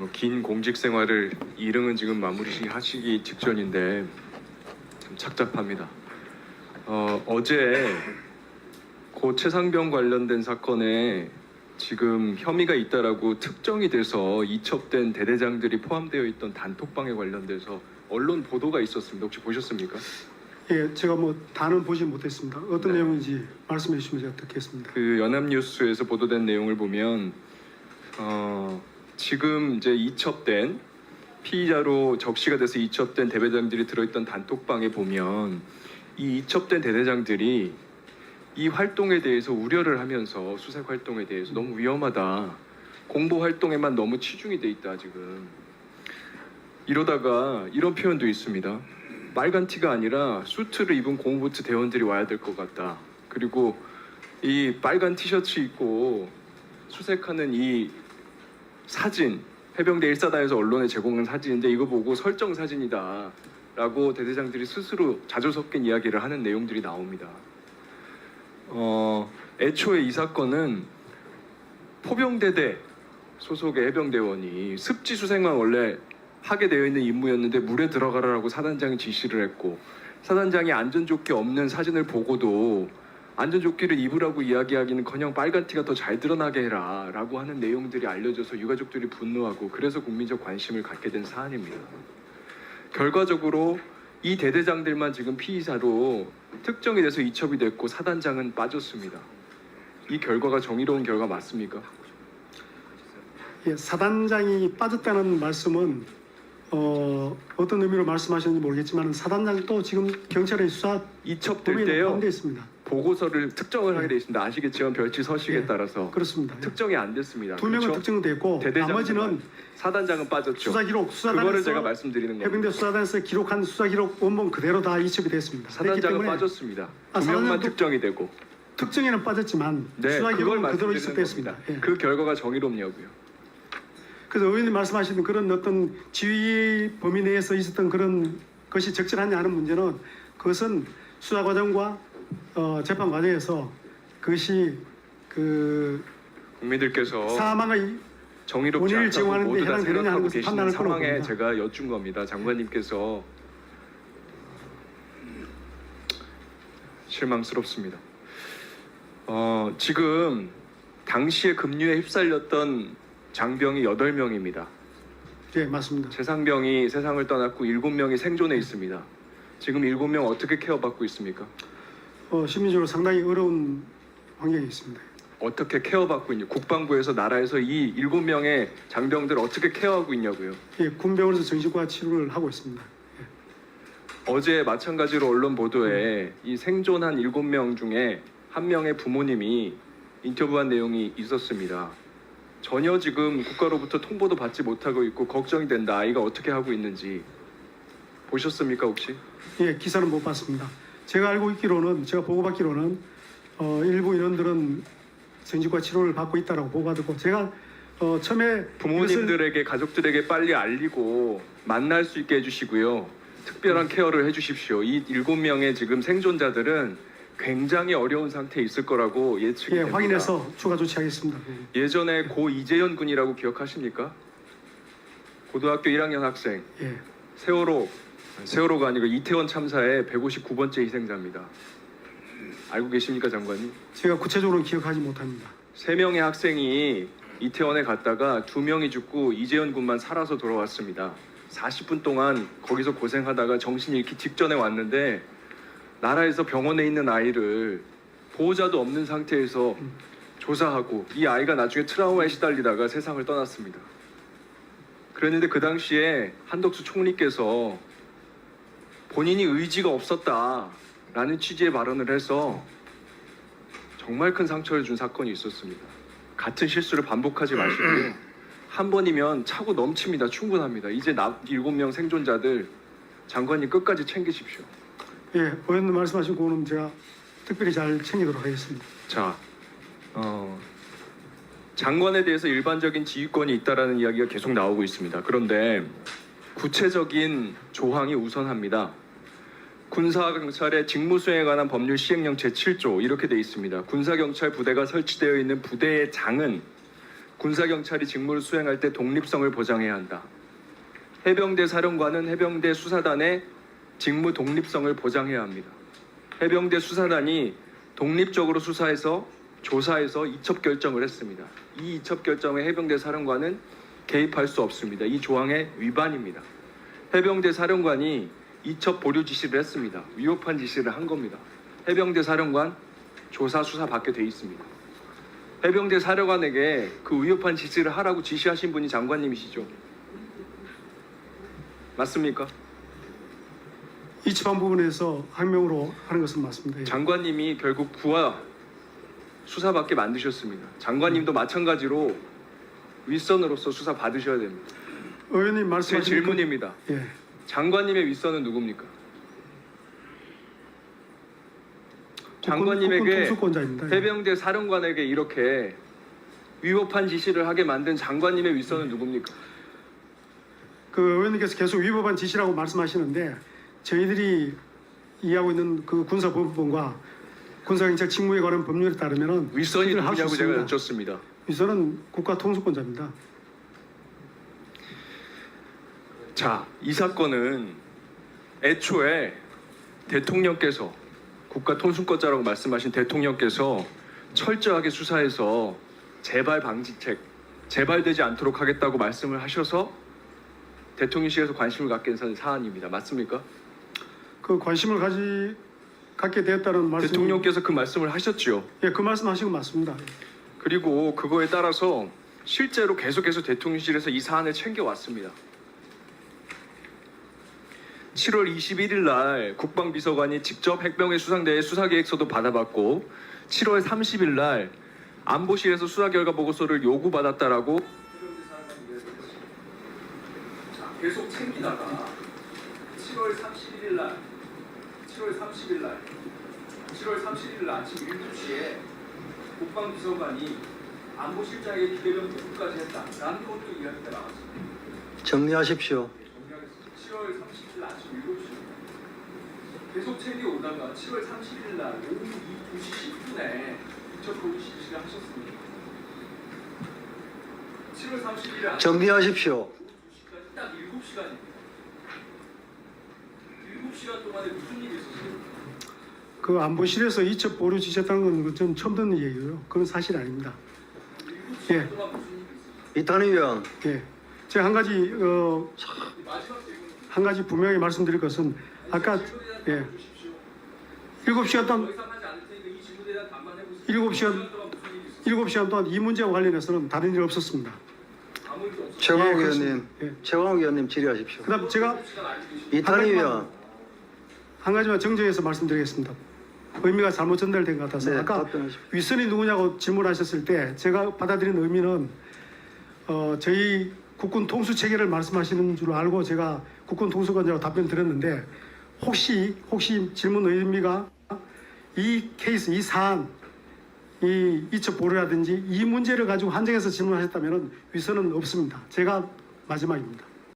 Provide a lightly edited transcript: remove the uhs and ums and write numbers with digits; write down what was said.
긴 공직 생활을 일흥은 지금 마무리하시기 직전인데 좀 착잡합니다. 어제 고 최상병 관련된 사건에 지금 혐의가 있다라고 특정이 돼서 이첩된 대대장들이 포함되어 있던 단톡방에 관련돼서 언론 보도가 있었습니다. 혹시 보셨습니까? 예, 제가 뭐 다는 보지 못했습니다. 어떤 네. 내용인지 말씀해 주시면 제가 듣겠습니다. 그 연합뉴스에서 보도된 내용을 보면 지금 이제 이첩된 피의자로 적시가 돼서 이첩된 대대장들이 들어있던 단톡방에 보면 이 이첩된 대대장들이 이 활동에 대해서 우려를 하면서 수색 활동에 대해서 너무 위험하다. 공보 활동에만 너무 치중이 돼 있다 지금. 이러다가 이런 표현도 있습니다. 빨간 티가 아니라 수트를 입은 공보트 대원들이 와야 될 것 같다. 그리고 이 빨간 티셔츠 입고 수색하는 이 사진, 해병대 1사단에서 언론에 제공한 사진인데 이거 보고 설정 사진이다 라고 대대장들이 스스로 자주 섞인 이야기를 하는 내용들이 나옵니다. 애초에 이 사건은 포병대대 소속의 해병대원이 습지 수색만 원래 하게 되어 있는 임무였는데 물에 들어가라고 사단장이 지시를 했고, 사단장이 안전조끼 없는 사진을 보고도 안전조끼를 입으라고 이야기하기는커녕 빨간 티가 더 잘 드러나게 해라 라고 하는 내용들이 알려져서 유가족들이 분노하고 그래서 국민적 관심을 갖게 된 사안입니다. 결과적으로 이 대대장들만 지금 피의자로 특정이 돼서 이첩이 됐고 사단장은 빠졌습니다. 이 결과가 정의로운 결과 맞습니까? 예, 사단장이 빠졌다는 말씀은 어떤 의미로 말씀하셨는지 모르겠지만 사단장도 지금 경찰의 수사 이첩될 범위에 때요. 포함되어 있습니다. 보고서를 특정을 하게 돼 있습니다. 아시겠지만 별지 서식에 예, 따라서 그렇습니다. 예. 특정이 안 됐습니다. 두 명은 그렇죠? 특정됐고 대대장만. 나머지는 사단장은 빠졌죠. 수사 기록, 그거를 수사단에서 제가 말씀드리는 겁니다. 해병대 수사단에서 기록한 수사 기록 원본 그대로 다 이첩이 됐습니다. 그렇기 사단장은 때문에 빠졌습니다. 아, 두 명만 사단장도- 특정이 되고. 특정에는 빠졌지만 네, 수사 그걸 기록은 그대로 말씀드리는 이첩됐습니다. 겁니다. 예. 그 결과가 정의롭냐고요. 그래서 의원님 말씀하시는 그런 어떤 지휘 범위 내에서 있었던 그런 것이 적절하냐 하는 문제는 그것은 수사 과정과 재판 과정에서 그것이 그 국민들께서 사망의 정의롭지 원인을 않다고 제공하는 데 모두 다 해당되느냐 하는 생각하고 것을 계시는 판단할 거라고 상황에 봅니다. 제가 여쭌 겁니다. 장관님께서 실망스럽습니다. 지금 당시에 급류에 휩쓸렸던 장병이 8명입니다. 예, 맞습니다. 최상병이 세상을 떠났고 7명이 생존해 있습니다. 지금 7명 어떻게 케어받고 있습니까? 심리적으로 상당히 어려운 환경에 있습니다. 어떻게 케어받고 있냐? 국방부에서 나라에서 이 7명의 장병들 어떻게 케어하고 있냐고요. 예, 군병원에서 정신과 치료를 하고 있습니다. 어제 마찬가지로 언론 보도에 이 생존한 7명 중에 한 명의 부모님이 인터뷰한 내용이 있었습니다. 전혀 지금 국가로부터 통보도 받지 못하고 있고 걱정이 된다. 아이가 어떻게 하고 있는지 보셨습니까 혹시? 예, 기사는 못 봤습니다. 제가 알고 있기로는, 제가 보고받기로는 일부 인원들은 정신과 치료를 받고 있다라고 보고받았고, 제가 처음에 부모님들에게 가족들에게 빨리 알리고 만날 수 있게 해주시고요. 특별한 케어를 해주십시오. 이 7명의 지금 생존자들은 굉장히 어려운 상태에 있을 거라고 예측이 예, 됩니다. 확인해서 추가 조치하겠습니다. 예전에 고 이재현 군이라고 기억하십니까? 고등학교 1학년 학생. 예, 세월호가 아니고 이태원 참사의 159번째 희생자입니다. 알고 계십니까 장관님? 제가 구체적으로 기억하지 못합니다. 3명의 학생이 이태원에 갔다가 2명이 죽고 이재현 군만 살아서 돌아왔습니다. 40분 동안 거기서 고생하다가 정신 잃기 직전에 왔는데 나라에서 병원에 있는 아이를 보호자도 없는 상태에서 조사하고 이 아이가 나중에 트라우마에 시달리다가 세상을 떠났습니다. 그랬는데 그 당시에 한덕수 총리께서 본인이 의지가 없었다라는 취지의 발언을 해서 정말 큰 상처를 준 사건이 있었습니다. 같은 실수를 반복하지 마시고요. 한 번이면 차고 넘칩니다. 충분합니다. 이제 7명 생존자들 장관님 끝까지 챙기십시오. 예, 의원님 말씀하신 거는 제가 특별히 잘 챙기도록 하겠습니다. 자, 장관에 대해서 일반적인 지휘권이 있다라는 이야기가 계속 나오고 있습니다. 그런데 구체적인 조항이 우선합니다. 군사경찰의 직무수행에 관한 법률 시행령 제7조 이렇게 돼 있습니다. 군사경찰 부대가 설치되어 있는 부대의 장은 군사경찰이 직무를 수행할 때 독립성을 보장해야 한다. 해병대 사령관은 해병대 수사단의 직무 독립성을 보장해야 합니다. 해병대 수사단이 독립적으로 수사해서 조사해서 이첩 결정을 했습니다. 이 이첩 결정에 해병대 사령관은 개입할 수 없습니다. 이 조항의 위반입니다. 해병대 사령관이 이첩 보류 지시를 했습니다. 위법한 지시를 한 겁니다. 해병대 사령관 조사 수사 받게 돼 있습니다. 해병대 사령관에게 그 위법한 지시를 하라고 지시하신 분이 장관님이시죠. 맞습니까? 이첩한 부분에서 항명으로 하는 것은 맞습니다. 예. 장관님이 결국 부하 수사받게 만드셨습니다. 장관님도 마찬가지로 윗선으로서 수사 받으셔야 됩니다. 의원님 제 말씀하신 질문입니다. 예. 장관님의 윗선은 누굽니까? 국군 장관님에게 통수권자입니다. 예. 해병대 사령관에게 이렇게 위법한 지시를 하게 만든 장관님의 윗선은 누굽니까? 그 의원님께서 계속 위법한 지시라고 말씀하시는데 저희들이 이해하고 있는 그 군사법원과 군사경찰 직무에 관한 법률에 따르면은 윗선이 그들을 할수 누구냐고 제가 있습니다. 여쭙습니다. 윗선은 국가 통수권자입니다. 자, 이 사건은 애초에 대통령께서 국가 통수권자라고 말씀하신 대통령께서 철저하게 수사해서 재발 방지책, 재발되지 않도록 하겠다고 말씀을 하셔서 대통령실에서 관심을 갖게 된 사안입니다. 맞습니까? 그 관심을 갖게 되었다는 말씀. 대통령께서 그 말씀을 하셨죠. 예, 그 말씀하시고 맞습니다. 그리고 그거에 따라서 실제로 계속해서 대통령실에서 이 사안을 챙겨왔습니다. 7월 21일 날 국방비서관이 직접 핵병의 수상대의 수사계획서도 받아봤고 7월 30일 날 안보실에서 수사 결과 보고서를 요구받았다라고 계속 챙기다가 7월 31일 날 7월 31일 날 아침 7시에 국방비서관이 안보실장에게 기대면 보고까지 했다라는 것도 이야기가 나왔습니다. 정리하십시오. 7월 30일 아침 7시 계속 챙겨오다가 7월 31일 날 오후 2시 10분에 이첩 보류 지시를 하셨습니다. 7월 31일 아침 정리하십시오. 2시까지 딱 7시간입니다. 7시간 동안에 무슨 일이 있었어요? 그 안보실에서 이첩 보류 지시했다는 건 전 처음 듣는 얘기고요. 그건 사실 아닙니다. 7시간 예. 동안 무슨 일이 있었어요? 이탄희 의원, 예, 제가 마지막 질문. 한 가지 분명히 말씀드릴 것은 아까 예, 7시간 동안 더 이상 하지 않을 테니까 이 질문에 대한 답만 해보세요. 7시간 동안 이 문제와 관련해서는 다른 일 없었습니다. 아무 일도 없었어요. 최광욱 예, 의원님, 예. 최광욱 의원님 질의하십시오. 그다음 제가 이탄희 의원, 한 가지만 정정해서 말씀드리겠습니다. 의미가 잘못 전달된 것 같아서 네, 아까 답변하십시오. 윗선이 누구냐고 질문하셨을 때 제가 받아들인 의미는 저희 국군 통수 체계를 말씀하시는 줄 알고 제가 국군 통수관자로 답변 드렸는데 혹시 질문 의미가 이 케이스, 이 사안, 이 이첩 보류라든지 이 문제를 가지고 한정해서 질문하셨다면 윗선은 없습니다. 제가 마지막입니다.